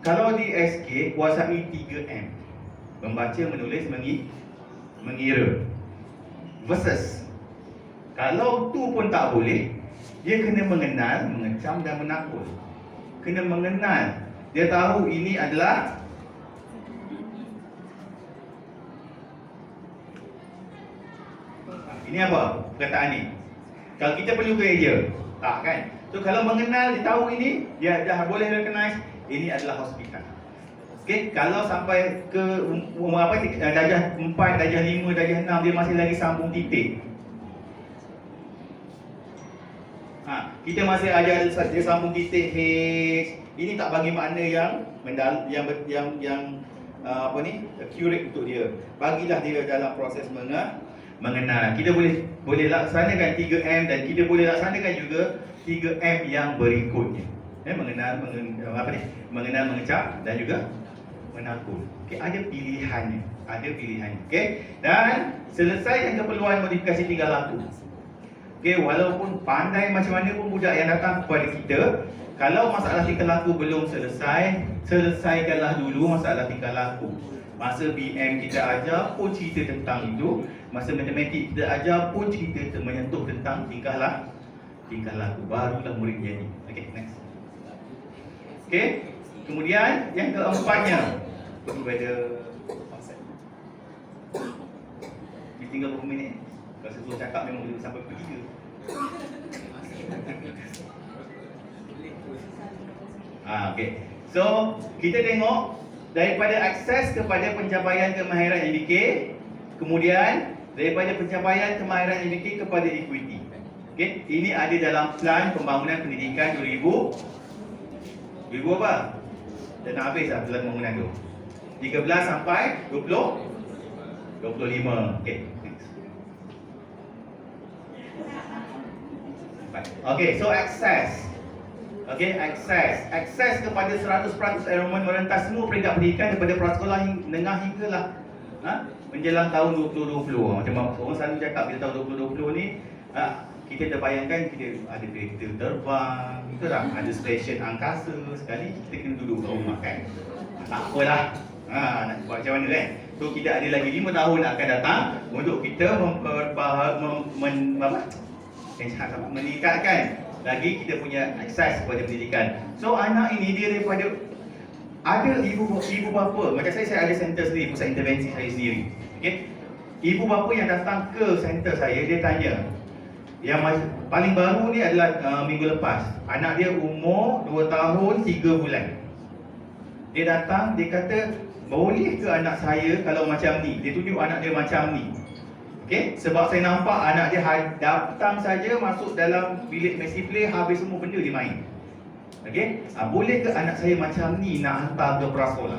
Kalau di SK, kuasai 3M. Membaca, menulis, mengira. Versus kalau tu pun tak boleh, dia kena mengenal, mengecam dan menakul. Kena mengenal. Dia tahu ini adalah ini apa perkataan ni? Kalau kita perlu ke eja, tak kan? So kalau mengenal, dia tahu ini, dia dah boleh recognize ini adalah hospital. Okey, kalau sampai ke darjah 4, darjah 5, darjah 6 dia masih lagi sambung titik. Kita masih ajar dia sambung titik H. Ini tak bagi makna yang accurate untuk dia. Bagilah dia dalam proses mengenal. Kita boleh laksanakan 3M dan kita boleh laksanakan juga 3M yang berikutnya. Mengenal, mengecap dan juga menakut. Okey, ada pilihannya. Okey. Dan selesaikan keperluan modifikasi tingkah laku. Okey, walaupun pandai macam mana pun budak yang datang kepada kita, kalau masalah tingkah laku belum selesai, selesaikanlah dulu masalah tingkah laku. Masa BM kita ajar pun cerita tentang itu, masa matematik kita ajar pun cerita menyentuh tentang tingkah laku. Barulah murid jadi. Okey, next. Okey, kemudian yang keempatnya, kepada konsep. Kita tinggal berapa minit? Kalau saya suruh cakap memang boleh sampai pukul 3. Okey. So, kita tengok daripada akses kepada pencapaian kemahiran MBK, kemudian daripada pencapaian kemahiran MBK kepada equity. Okey, ini ada dalam plan pembangunan pendidikan 2000 apa? Dah nak habis dah plan pembangunan tu. 13 sampai 25. Okey. Okey, so akses. Okey, akses kepada 100% enrollment merentas semua peringkat pendidikan daripada prasekolah menengah hinggalah menjelang tahun 2020. Macam orang selalu cakap bila tahun 2020 ni kita terbayangkan kita ada kereta terbang, kita dah ada stesen angkasa, sekali kita kena duduk kat rumah kan. Tak apalah. Nak buat macam mana kan? So kita ada lagi 5 tahun akan datang untuk kita meningkatkan lagi kita punya akses kepada pendidikan. So anak ini dia daripada ada ibu bapa, macam saya ada center sendiri, pusat intervensi saya sendiri. Okey. Ibu bapa yang datang ke center saya, dia tanya. Yang paling baru ni adalah minggu lepas. Anak dia umur 2 tahun 3 bulan. Dia datang, dia kata, boleh ke anak saya kalau macam ni? Dia tunjuk anak dia macam ni. Okey, sebab saya nampak anak dia datang saja masuk dalam bilik Messi Play, habis semua benda dia main. Okey, boleh ke anak saya macam ni nak hantar ke prasekolah?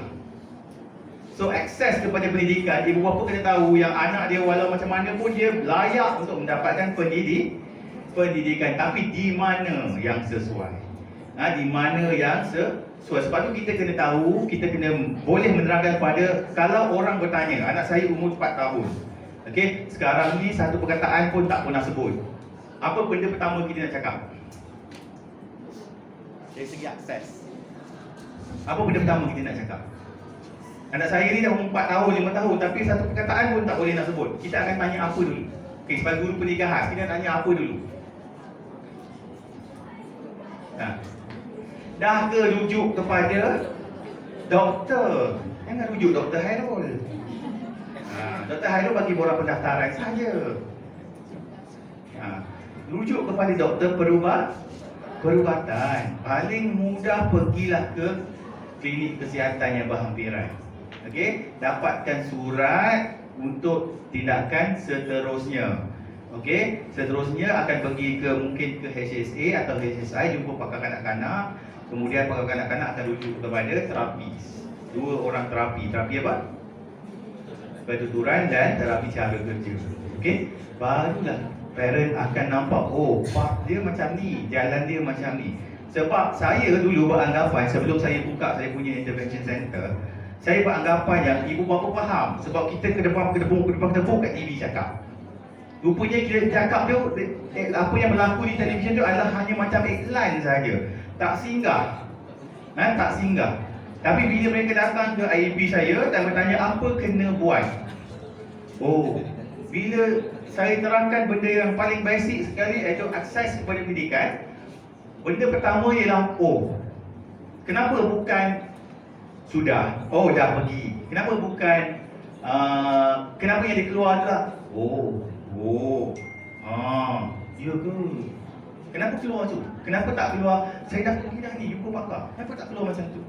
So akses kepada pendidikan, ibu bapa kena tahu yang anak dia walau macam mana pun dia layak untuk mendapatkan pendidikan, tapi di mana yang sesuai. Di mana yang sesuai. Sebab tu kita kena tahu, kita kena boleh menerangkan pada, kalau orang bertanya, anak saya umur 4 tahun. Okey, sekarang ni satu perkataan pun tak pernah sebut. Apa benda pertama kita nak cakap? Dari segi akses. Apa benda pertama kita nak cakap? Anak saya ni dah umur 4 tahun, 5 tahun, tapi satu perkataan pun tak boleh nak sebut. Kita akan tanya apa dulu? Okey, sebagai guru pernikahan, kita tanya apa dulu? Dah ke rujuk kepada doktor? Jangan rujuk Dr. Hairul. Dr. Hairul bagi borang pendaftaran saja. Rujuk kepada doktor perubatan. Paling mudah pergilah ke klinik kesihatan yang berhampiran. Okey, dapatkan surat untuk tindakan seterusnya. Okey, seterusnya akan pergi ke mungkin ke HSA atau HSI, jumpa pakar kanak-kanak. Kemudian pakar kanak-kanak akan rujuk kepada terapis. 2 orang terapi. Terapi apa? Pertuturan dan terapi cara kerja. Okey, barulah parent akan nampak, oh, pak dia macam ni, jalan dia macam ni. Sebab saya dulu beranggapan sebelum saya buka saya punya intervention center, saya beranggapan yang ibu bapa faham sebab kita ke depan kat TV cakap. Rupanya kita cakap tu apa yang berlaku di televisyen tu adalah hanya macam iklan saja. Tak singgah. Tak singgah. Tapi bila mereka datang ke IEP saya dan bertanya apa kena buat. Oh, bila saya terangkan benda yang paling basic sekali iaitu akses kepada pendidikan, benda pertama ialah kenapa bukan sudah? Dah pergi. Kenapa bukan kenapa yang dikeluar adalah ya ke? Kenapa keluar tu? Kenapa tak keluar, saya dah pergi dah ni, jumpa pakar. Kenapa tak keluar macam tu?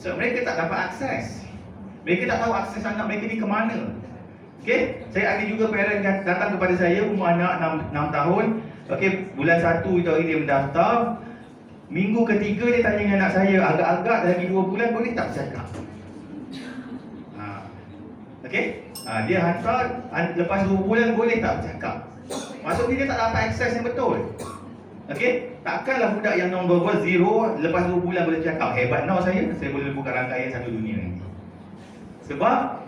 So mereka tak dapat akses. Mereka tak tahu akses anak mereka ni ke mana. Okey, saya ada juga parent yang datang kepada saya, umur anak 6 tahun. Okey, bulan 1 itu hari dia mendaftar. Minggu ketiga dia tanya dengan anak saya, agak-agak lagi 2 bulan boleh tak bercakap? Okey, dia hantar lepas 2 bulan boleh tak bercakap? Maksudnya dia tak dapat akses yang betul. Okey, takkanlah budak yang non-verbal zero lepas 2 bulan boleh cakap. Hebat now saya boleh buka rangkaian satu dunia ni. Sebab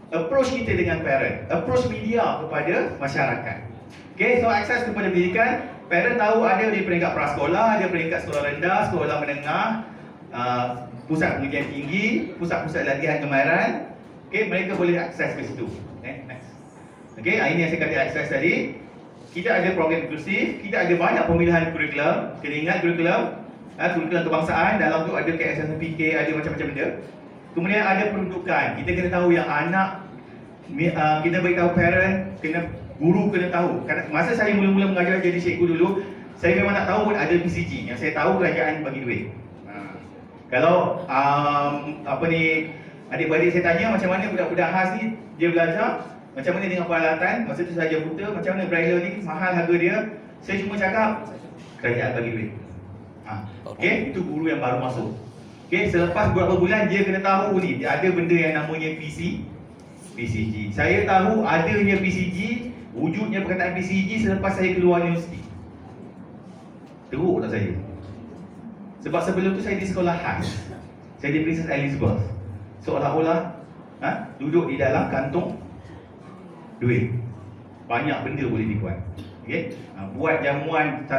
approach kita dengan parent, approach media kepada masyarakat. Okay, so akses kepada pendidikan, parent tahu ada di peringkat prasekolah, ada peringkat sekolah rendah, sekolah menengah, pusat pendidikan tinggi, pusat-pusat latihan kemahiran. Okay, mereka boleh akses ke situ. Next. Okay, ini yang saya kata akses tadi. Kita ada program inklusif, kita ada banyak pemilihan kurikulum. Kena ingat kurikulum, kurikulum kebangsaan, dalam tu ada KSSPK, ada macam-macam benda. Kemudian ada peruntukan. Kita kena tahu yang anak, kita beritahu parent, guru kena tahu. Masa saya mula-mula mengajar jadi cikgu dulu, saya memang tak tahu pun ada PCG. Yang saya tahu kerajaan bagi duit. Kalau adik-beradik saya tanya macam mana budak-budak khas ni dia belajar, macam mana dengan peralatan, masa tu saja buta, macam mana braille ni, mahal harga dia. Saya cuma cakap kerajaan bagi duit. Okay, itu guru yang baru masuk. Okay, selepas beberapa bulan dia kena tahu ni, dia ada benda yang namanya PCG. Saya tahu adanya PCG, wujudnya perkataan PCG selepas saya keluar universiti. Teruk tak saya? Sebab sebelum tu saya di sekolah khas. Saya di Princess Elizabeth. Seolah-olah duduk di dalam kantung duit. Banyak benda boleh dibuat. Okay? Buat jamuan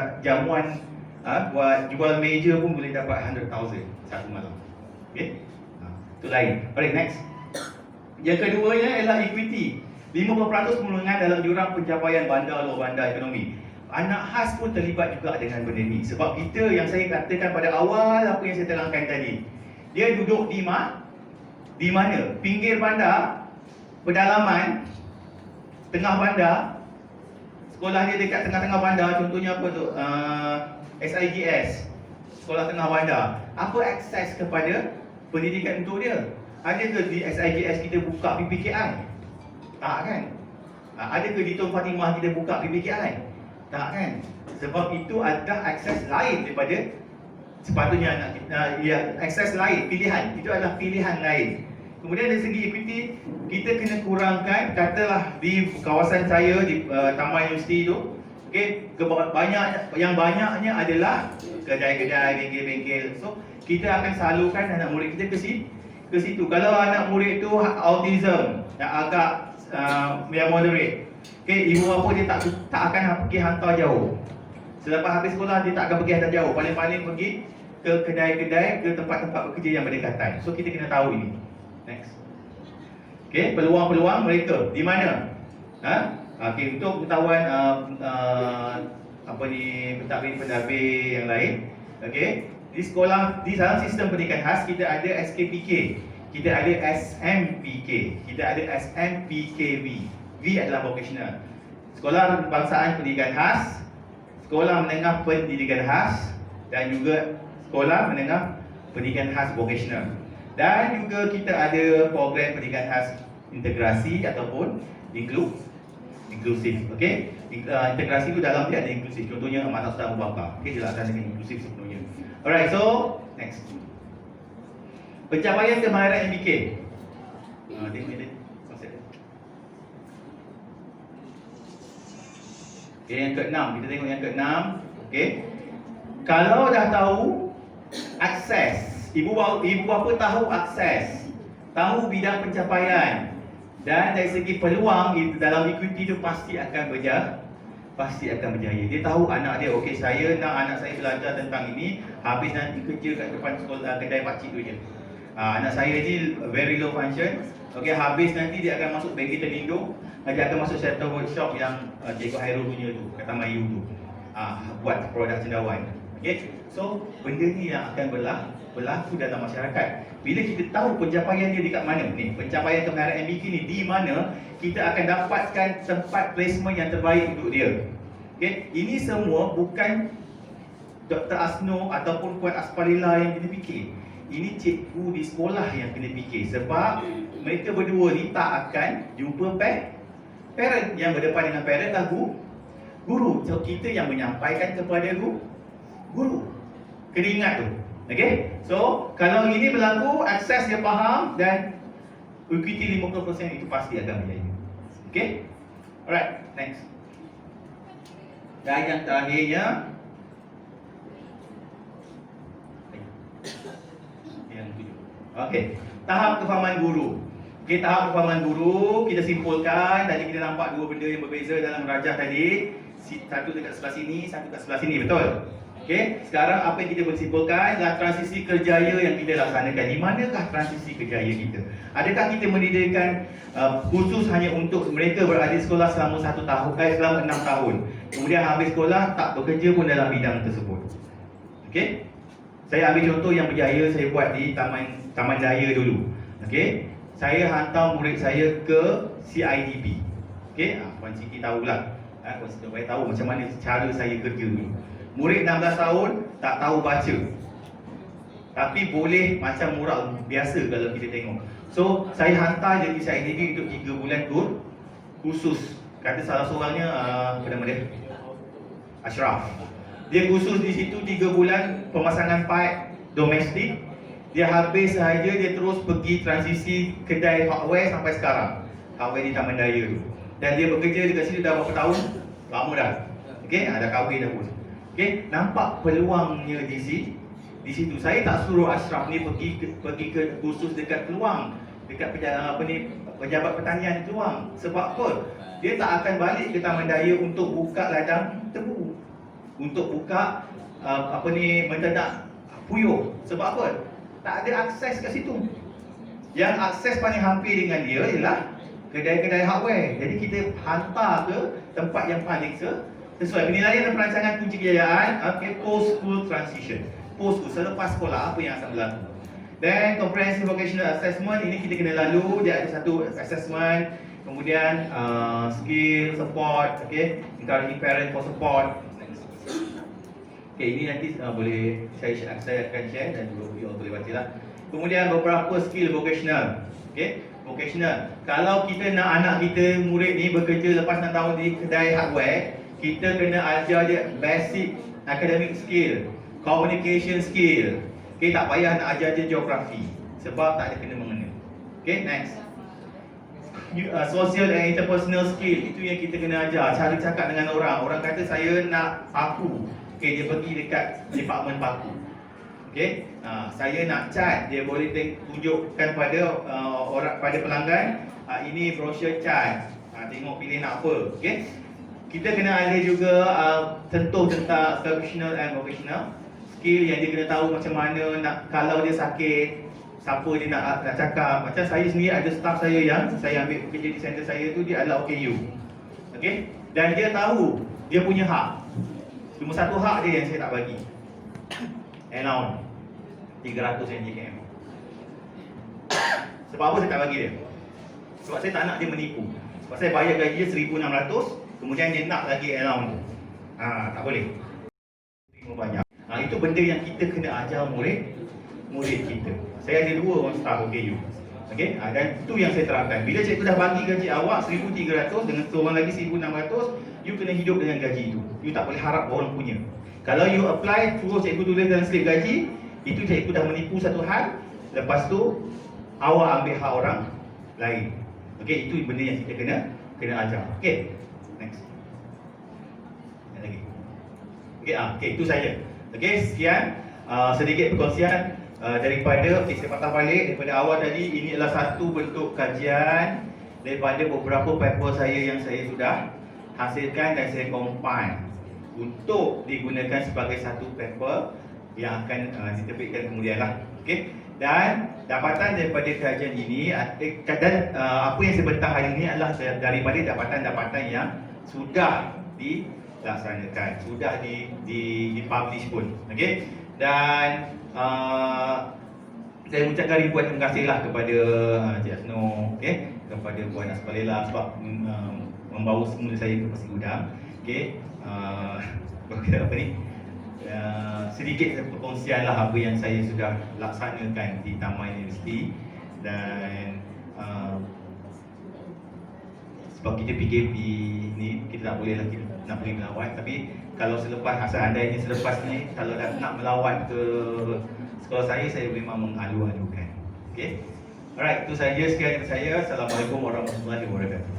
buat jual meja pun boleh dapat 100,000 satu malam. Okay? Itu lain. Alright, next. Yang keduanya ialah equity. 50% perlindungan dalam jurang pencapaian bandar luar bandar ekonomi. Anak khas pun terlibat juga dengan benda ni. Sebab kita yang saya katakan pada awal, apa yang saya terangkan tadi, dia duduk di mana? Pinggir bandar, pedalaman, tengah bandar. Sekolah dia dekat tengah-tengah bandar. Contohnya apa tu? SIGS, Sekolah Tengah Bandar. Apa akses kepada pendidikan untuk dia? Ada ke di SIGS kita buka PPKI? Tak kan? Ada ke di Tun Fatimah kita buka PPKI? Tak kan? Sebab itu ada akses lain daripada sepatutnya akses lain, pilihan. Itu adalah pilihan lain. Kemudian dari segi equity, kita kena kurangkan, katalah di kawasan saya di Taman Universiti itu, okey, banyaknya adalah kedai-kedai, bengkel-bengkel. So, kita akan salurkan anak murid kita ke situ. Kalau anak murid itu autism, yang agak yang moderate, okey, ibu bapa dia tak akan pergi hantar jauh. Selepas habis sekolah dia tak akan pergi hantar jauh. Paling-paling pergi ke kedai-kedai, ke tempat-tempat bekerja yang berdekatan. So, kita kena tahu ini. Next. Okey, peluang-peluang mereka di mana? Okey, untuk pengetahuan pentadbir yang lain, okey, di sekolah, di dalam sistem pendidikan khas kita ada SKPK, kita ada SMPK, kita ada SMPKV. V adalah vocational. Sekolah Kebangsaan Pendidikan Khas, Sekolah Menengah Pendidikan Khas, dan juga Sekolah Menengah Pendidikan Khas Vocational. Dan juga kita ada program pendidikan khas integrasi ataupun inklusif. Okey, integrasi itu dalam dia ada inklusif. Contohnya Amanah Ustaz Abu Bakar. Okey, dilaksanakan dengan inklusif sepenuhnya. Alright, so next. Pencapaian kemahiran MBK. Tengok ni. Okey, yang ke-6. Kita tengok yang ke-6. Okey. Kalau dah tahu akses, ibu bapa tahu akses, tahu bidang pencapaian, dan dari segi peluang dalam equity itu pasti akan berjaya. Dia tahu anak dia, okey, saya nak anak saya belajar tentang ini, habis nanti kerja kat depan sekolah kedai pakcik tu je. Anak saya ni very low function, okey, habis nanti dia akan masuk bengkel terlindung, dia akan masuk center workshop yang Cikgu Hairul punya tu, kata Mayu tu, buat produk cendawan. Okey, so benda ni yang akan berlaku dalam masyarakat. Bila kita tahu pencapaian dia dekat mana ni, pencapaian kemahiran MBK ni di mana, kita akan dapatkan tempat placement yang terbaik untuk dia. Okey, ini semua bukan Dr. Asno ataupun Puan Asparila yang kena fikir. Ini cikgu di sekolah yang kena fikir, sebab mereka berdua ni tak akan jumpa parent. Yang berdepan dengan parent adalah guru. So kita yang menyampaikan kepada guru. Kena ingat tu. Okey. So kalau ini berlaku, akses dia faham dan equity 50% itu pasti akan berjaya. Okey. Alright, next. Dan yang terakhirnya, yang tujuh. Okey, tahap kefahaman guru. Okey, tahap kefahaman guru kita simpulkan. Tadi kita nampak dua benda yang berbeza dalam rajah tadi. Satu dekat sebelah sini, satu dekat sebelah sini, betul? Okey, sekarang apa yang kita boleh simpulkan adalah transisi kerjaya yang kita laksanakan. Di manakah transisi kerjaya kita? Adakah kita mendirikan khusus hanya untuk mereka berada di sekolah selama 1 tahun, selama 6 tahun. Kemudian habis sekolah tak bekerja pun dalam bidang tersebut. Okey? Saya ambil contoh yang berjaya saya buat di Taman Daya dulu. Okey? Saya hantar murid saya ke CIDP. Okey? Puan Siti tahulah. Puan Siti tahu macam mana cara saya kerja dulu. Murid 16 tahun tak tahu baca, tapi boleh macam mural biasa kalau kita tengok. So saya hantar dia ke CIDP untuk 3 bulan khusus. Kata salah seorangnya apa nama dia? Ashraf. Dia khusus di situ 3 bulan pemasangan pipe domestik. Dia habis sahaja, dia terus pergi transisi kedai hardware sampai sekarang. Hardware di Taman Daya tu. Dan dia bekerja dekat situ dah berapa tahun? Lama dah. Okey, dah kahwin dah pun. Okey, nampak peluangnya di situ. Saya tak suruh Ashraf ni pergi ke khusus dekat Keluang, dekat pejabat pertanian Keluang. Sebab apa? Dia tak akan balik ke Taman Daya untuk buka ladang tebu, untuk buka menternak puyuh. Sebab apa? Tak ada akses kat situ. Yang akses paling hampir dengan dia ialah kedai-kedai hardware. Jadi kita hantar ke tempat yang paling sesuai. Penilaian dan perancangan kunci kejayaan, post school transition. Post school, selepas sekolah apa yang akan berlaku. Dan comprehensive vocational assessment, ini kita kena lalu. Dia ada satu assessment, kemudian skill support, encouraging parent for support. Ini nanti boleh saya akan share dan you boleh baca lah. Kemudian beberapa skill vocational. Vocational. Kalau kita nak anak kita, murid ni bekerja lepas 6 tahun di kedai hardware, kita kena ajar dia basic academic skill, communication skill. Tak payah nak ajar dia geografi sebab tak ada kena mengena. Next. Social and interpersonal skill, itu yang kita kena ajar. Cara cakap dengan orang. Orang kata saya nak paku. Dia pergi dekat department paku. Saya nak cat, dia boleh tunjukkan pada pada pelanggan, ini brosur cat. Tengok pilih nak apa. Kita kena ada juga sentuh tentang professional and vocational skill, yang dia kena tahu macam mana nak, kalau dia sakit, siapa dia nak cakap. Macam saya sendiri ada staff saya yang saya ambil bekerja di center saya tu, dia adalah OKU. Dan dia tahu dia punya hak. Cuma satu hak dia yang saya tak bagi. Allowance 300 NJKM. Sebab apa saya tak bagi dia? Sebab saya tak nak dia menipu. Sebab saya bayar gaji dia 1,600, kemudian dia nak lagi allowance. Tak boleh. Banyak. Itu benda yang kita kena ajar murid kita. Saya ada 2 orang staff OKU. Dan itu yang saya terapkan. Bila cikgu dah bagi gaji awak 1,300 dengan seorang lagi 1,600, you kena hidup dengan gaji itu. You tak boleh harap orang punya. Kalau you apply, suruh cikgu tulis dalam slip gaji, itu cikgu dah menipu satu hal. Lepas tu awak ambil hak orang lain. Itu benda yang kita kena ajar. Next. Yang lagi. Itu saja. Sekian sedikit perkongsian daripada saya patah balik daripada awal tadi. Ini adalah satu bentuk kajian daripada beberapa paper saya yang saya sudah hasilkan dan saya compile untuk digunakan sebagai satu paper yang akan diterbitkan kemudian lah. Dan dapatan daripada kajian ini dan apa yang saya bentang hari ini adalah daripada dapatan-dapatan yang sudah dilaksanakan, sudah dipublish pun. Dan saya ucapkan ribuan terima kasihlah kepada Cik Asno, kepada Puan Asparila sebab membawa semula saya ke Pasir Gudang. apa ni, sedikit perkongsian lah apa yang saya sudah laksanakan di Taman Universiti. Dan sebab kita PKP ni, kita tak boleh lagi nak pergi melawat. Tapi kalau selepas, seandainya selepas ni kalau nak melawat ke sekolah saya memang mengalu-alukan. Okay, alright, itu sahaja sekian dari saya. Assalamualaikum warahmatullahi wabarakatuh.